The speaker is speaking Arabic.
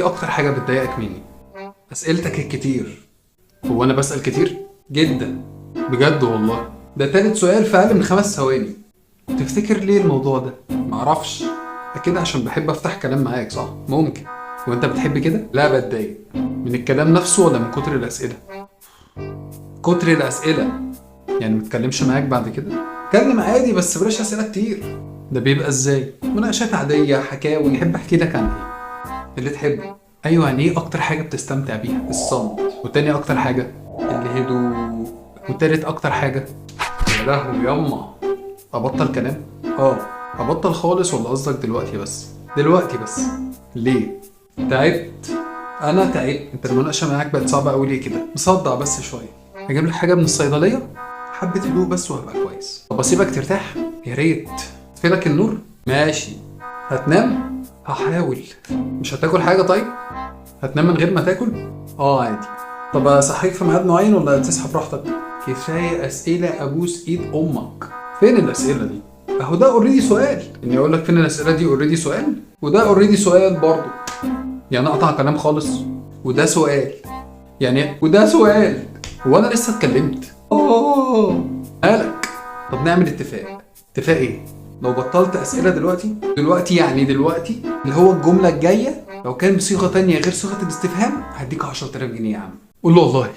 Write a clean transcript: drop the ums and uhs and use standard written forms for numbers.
ايه اكتر حاجة بتضايقك مني؟ اسئلتك الكتير. هو انا بسأل كتير؟ جدا. بجد والله. ده تالت سؤال في اقل من 5 ثواني. تفتكر ليه الموضوع ده؟ معرفش. اكيد عشان بحب افتح كلام معاك، صح؟ ممكن. وانت بتحب كده؟ لا، بتضايق. من الكلام نفسه ولا من كتر الاسئلة؟ كتر الاسئلة. يعني متكلمش معاك بعد كده؟ اتكلم عادي بس بلاش اسئلة كتير. ده بيبقى ازاي؟ مناقشات عادية، حكاوي، احب احكي لك عن ايه اللي تحبه. ايوه، يعني ايه اكتر حاجة بتستمتع بيها؟ الصمت. وتاني اكتر حاجة؟ الهدوء. وتالت اكتر حاجة؟ يا لهوي ياما. ابطل كلام؟ اه. ابطل خالص ولا قصدك دلوقتي بس؟ دلوقتي بس. ليه؟ تعبت. انا تعبت. انت المناقشة معاك بقت صعبة قوي ليه كده؟ مصدع بس شوية. هجيب لك حاجة من الصيدلية؟ حبة هدوء بس وهبقى كويس. طب اسيبك ترتاح؟ يا ريت. اطفيلك النور؟ ماشي. هتنام؟ هحاول. مش هتاكل حاجة طيب؟ هتنام من غير ما تاكل؟ اه عادي. طب اصحيك في ميعاد معين ولا تصحى براحتك؟ كفاية اسئلة ابوس ايد امك. فين الاسئلة دي؟ اهو ده اوريدي سؤال. اني اقول لك فين الاسئلة دي اوريدي سؤال، وده اوريدي سؤال برضه. يعني اقطع كلام خالص؟ وده سؤال. يعني وده سؤال. هو انا لسه اتكلمت؟ مالك؟ طب نعمل اتفاق. اتفاق ايه؟ لو بطلت اسئله دلوقتي يعني دلوقتي اللي هو الجمله الجايه لو كان بصيغه تانية غير صيغه الاستفهام هديك 10000 جنيه يا عم. قول له والله.